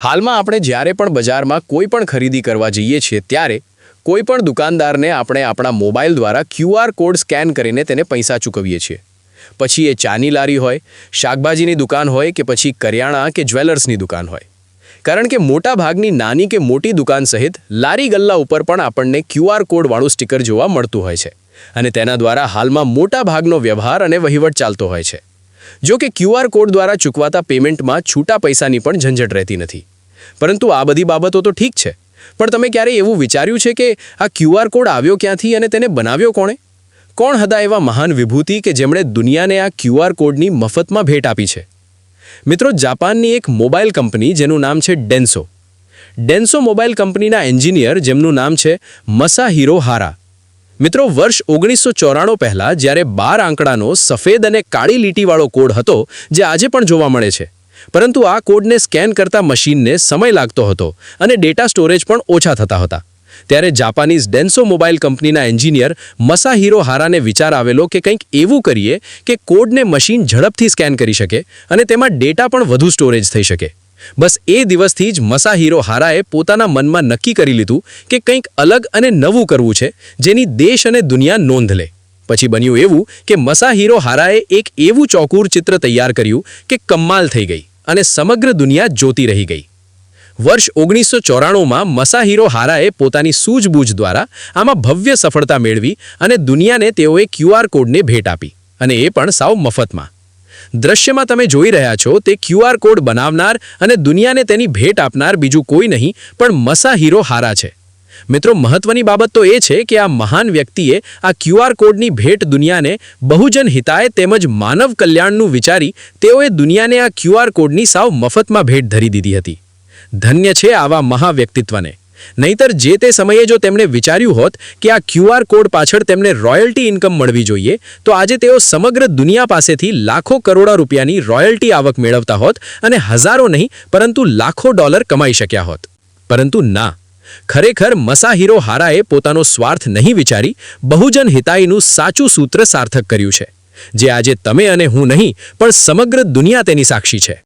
હાલમાં આપણે જ્યારે પણ બજારમાં કોઈ પણ ખરીદી કરવા જઈએ છીએ ત્યારે કોઈ પણ દુકાનદારને આપણે આપણા મોબાઈલ દ્વારા QR કોડ સ્કેન કરીને તેને પૈસા ચૂકવીએ છીએ। પછી એ ચાની લારી હોય, શાકભાજીની દુકાન હોય કે પછી કરિયાણા કે જ્વેલર્સની દુકાન હોય, કારણ કે મોટા ભાગની નાની કે મોટી દુકાન સહિત લારી ગલ્લા ઉપર પણ આપણને QR કોડવાળું સ્ટીકર જોવા મળતું હોય છે અને તેના દ્વારા હાલમાં મોટા ભાગનો વ્યવહાર અને વહીવટ ચાલતો હોય છે। જો કે QR કોડ દ્વારા ચૂકવાતા પેમેન્ટમાં છૂટા પૈસાની પણ ઝંઝટ રહેતી નથી, પરંતુ આ બધી બાબતો તો ઠીક છે, પણ તમે ક્યારેય એવું વિચાર્યું છે કે આ QR કોડ આવ્યો ક્યાંથી અને તેને બનાવ્યો કોણે? કોણ હતા એવા મહાન વિભૂતિ કે જેમણે દુનિયાને આ QR કોડની મફતમાં ભેટ આપી છે? મિત્રો, જાપાનની એક મોબાઈલ કંપની જેનું નામ છે ડેન્સો મોબાઈલ કંપનીના એન્જિનિયર જેમનું નામ છે મસાહિરો હારા। મિત્રો, વર્ષ 1994 પહેલાં જ્યારે 12 આંકડાનો સફેદ અને કાળી લીટીવાળો કોડ હતો જે આજે પણ જોવા મળે છે, પરંતુ આ કોડને સ્કેન કરતા મશીનને સમય લાગતો હતો અને ડેટા સ્ટોરેજ પણ ઓછા થતા હતા। ત્યારે જાપાનીઝ ડેન્સો મોબાઈલ કંપનીના એન્જિનિયર મસાહિરો હારાને વિચાર આવેલો કે કંઈક એવું કરીએ કે કોડને મશીન ઝડપથી સ્કેન કરી શકે અને તેમાં ડેટા પણ વધુ સ્ટોરેજ થઈ શકે। બસ એ દિવસથી જ મસાહિરો હારાએ પોતાના મનમાં નક્કી કરી લીધું કે કંઈક અલગ અને નવું કરવું છે જેની દેશ અને દુનિયા નોંધ લે। પછી બન્યું એવું કે મસાહિરો હારાએ એક એવું ચોકૂર ચિત્ર તૈયાર કર્યું કે કમાલ થઈ ગઈ અને સમગ્ર દુનિયા જોતી રહી ગઈ। વર્ષ 1994માં મસાહિરો હારાએ પોતાની સૂઝબૂઝ દ્વારા આમાં ભવ્ય સફળતા મેળવી અને દુનિયાને તેઓએ QR કોડને ભેટ આપી, અને એ પણ સાવ મફતમાં। દ્રશ્યમાં તમે જોઈ રહ્યા છો તે QR કોડ બનાવનાર અને દુનિયાને તેની ભેટ આપનાર બીજું કોઈ નહીં પણ મસાહિરો હારા છે। મિત્રો, મહત્વની બાબત તો એ છે કે આ મહાન વ્યક્તિએ આ QR કોડની ભેટ દુનિયાને બહુજન હિતાય તેમજ માનવ કલ્યાણનું વિચારી તેઓએ દુનિયાને આ QR કોડની સાવ મફતમાં ભેટ ધરી દીધી હતી। ધન્ય છે આવા મહાવ્યક્તિત્વને, નહીતર જે તે સમયે જો તેમણે વિચાર્યું હોત કે આ QR કોડ પાછળ તેમને રોયલ્ટી ઇન્કમ મળવી જોઈએ તો આજે તેઓ સમગ્ર દુનિયા પાસેથી લાખો કરોડો રૂપિયાની રોયલ્ટી આવક મેળવતા હોત અને હજારો નહીં પરંતુ લાખો ડોલર કમાઈ શક્યા હોત। પરંતુ ના, ખરેખર મસાહિરો હારાએ પોતાનો સ્વાર્થ નહીં વિચારી બહુજન હિતાયનું સાચું સૂત્ર સાર્થક કર્યું છે, જે આજે તમે અને હું નહીં પણ સમગ્ર દુનિયા તેની સાક્ષી છે।